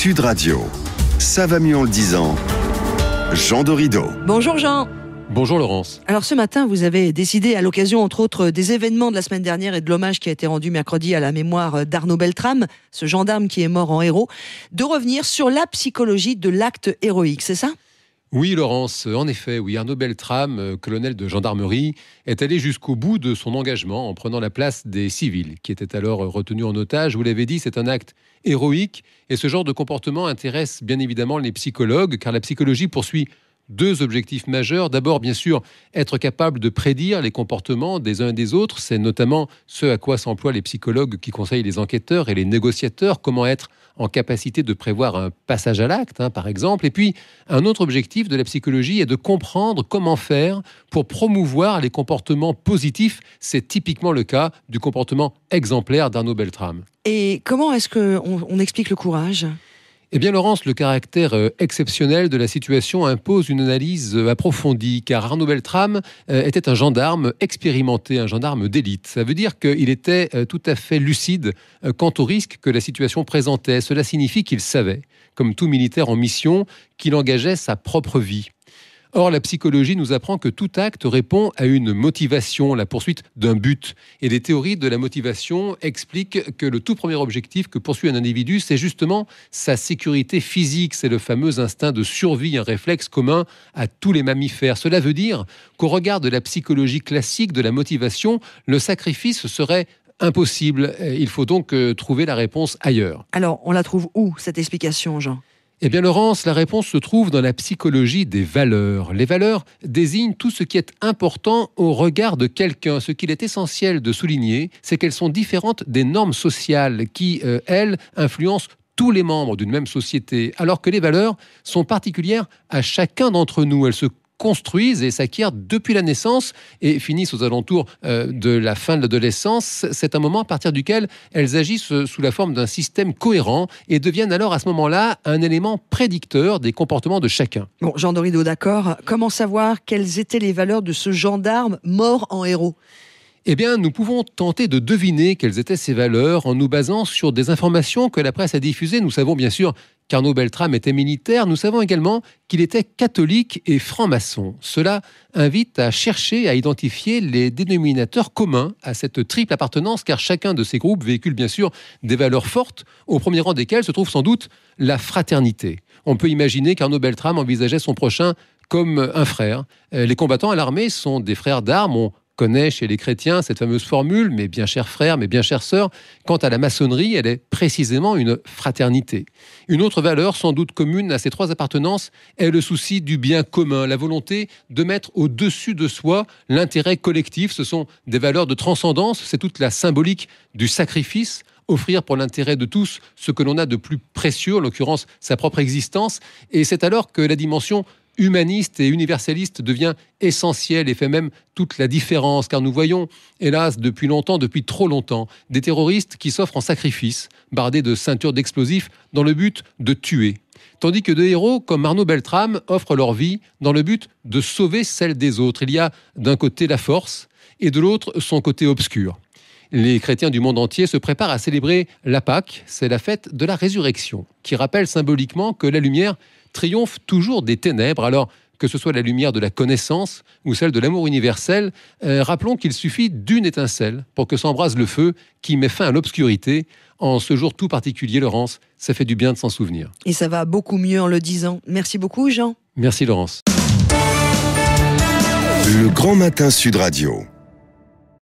Sud Radio. Ça va mieux en le disant. Jean Dorido. Bonjour Jean. Bonjour Laurence. Alors ce matin, vous avez décidé, à l'occasion entre autres des événements de la semaine dernière et de l'hommage qui a été rendu mercredi à la mémoire d'Arnaud Beltrame, ce gendarme qui est mort en héros, de revenir sur la psychologie de l'acte héroïque, c'est ça ? Oui Laurence, en effet, oui, Arnaud Beltrame, colonel de gendarmerie, est allé jusqu'au bout de son engagement en prenant la place des civils qui étaient alors retenus en otage. Vous l'avez dit, c'est un acte héroïque et ce genre de comportement intéresse bien évidemment les psychologues car la psychologie poursuit deux objectifs majeurs. D'abord, bien sûr, être capable de prédire les comportements des uns et des autres. C'est notamment ce à quoi s'emploient les psychologues qui conseillent les enquêteurs et les négociateurs. Comment être en capacité de prévoir un passage à l'acte, par exemple. Et puis, un autre objectif de la psychologie est de comprendre comment faire pour promouvoir les comportements positifs. C'est typiquement le cas du comportement exemplaire d'Arnaud Beltrame. Et comment est-ce qu'on explique le courage ? Eh bien, Laurence, le caractère exceptionnel de la situation impose une analyse approfondie, car Arnaud Beltrame était un gendarme expérimenté, un gendarme d'élite. Ça veut dire qu'il était tout à fait lucide quant au risque que la situation présentait. Cela signifie qu'il savait, comme tout militaire en mission, qu'il engageait sa propre vie. Or, la psychologie nous apprend que tout acte répond à une motivation, la poursuite d'un but. Et les théories de la motivation expliquent que le tout premier objectif que poursuit un individu, c'est justement sa sécurité physique. C'est le fameux instinct de survie, un réflexe commun à tous les mammifères. Cela veut dire qu'au regard de la psychologie classique de la motivation, le sacrifice serait impossible. Il faut donc trouver la réponse ailleurs. Alors, on la trouve où, cette explication, Jean ? Eh bien, Laurence, la réponse se trouve dans la psychologie des valeurs. Les valeurs désignent tout ce qui est important au regard de quelqu'un. Ce qu'il est essentiel de souligner, c'est qu'elles sont différentes des normes sociales qui, elles, influencent tous les membres d'une même société, alors que les valeurs sont particulières à chacun d'entre nous. Elles se construisent et s'acquièrent depuis la naissance et finissent aux alentours de la fin de l'adolescence. C'est un moment à partir duquel elles agissent sous la forme d'un système cohérent et deviennent alors à ce moment-là un élément prédicteur des comportements de chacun. Bon, Jean Dorido, d'accord. Comment savoir quelles étaient les valeurs de ce gendarme mort en héros ? Eh bien, nous pouvons tenter de deviner quelles étaient ces valeurs en nous basant sur des informations que la presse a diffusées. Nous savons bien sûr qu'Arnaud Beltrame était militaire. Nous savons également qu'il était catholique et franc-maçon. Cela invite à chercher à identifier les dénominateurs communs à cette triple appartenance, car chacun de ces groupes véhicule bien sûr des valeurs fortes, au premier rang desquelles se trouve sans doute la fraternité. On peut imaginer qu'Arnaud Beltrame envisageait son prochain comme un frère. Les combattants à l'armée sont des frères d'armes. On connaît chez les chrétiens cette fameuse formule « mes bien chers frères, mes bien chères sœurs ». Quant à la maçonnerie, elle est précisément une fraternité. Une autre valeur, sans doute commune à ces trois appartenances, est le souci du bien commun, la volonté de mettre au-dessus de soi l'intérêt collectif. Ce sont des valeurs de transcendance, c'est toute la symbolique du sacrifice, offrir pour l'intérêt de tous ce que l'on a de plus précieux, en l'occurrence sa propre existence. Et c'est alors que la dimension humaniste et universaliste devient essentiel et fait même toute la différence, car nous voyons, hélas, depuis longtemps, depuis trop longtemps, des terroristes qui s'offrent en sacrifice, bardés de ceintures d'explosifs, dans le but de tuer. Tandis que des héros comme Arnaud Beltrame offrent leur vie dans le but de sauver celle des autres. Il y a d'un côté la force et de l'autre son côté obscur. Les chrétiens du monde entier se préparent à célébrer la Pâque, c'est la fête de la résurrection, qui rappelle symboliquement que la lumière triomphe toujours des ténèbres, alors que ce soit la lumière de la connaissance ou celle de l'amour universel. Rappelons qu'il suffit d'une étincelle pour que s'embrase le feu qui met fin à l'obscurité. En ce jour tout particulier, Laurence, ça fait du bien de s'en souvenir. Et ça va beaucoup mieux en le disant. Merci beaucoup, Jean. Merci, Laurence. Le Grand Matin Sud Radio.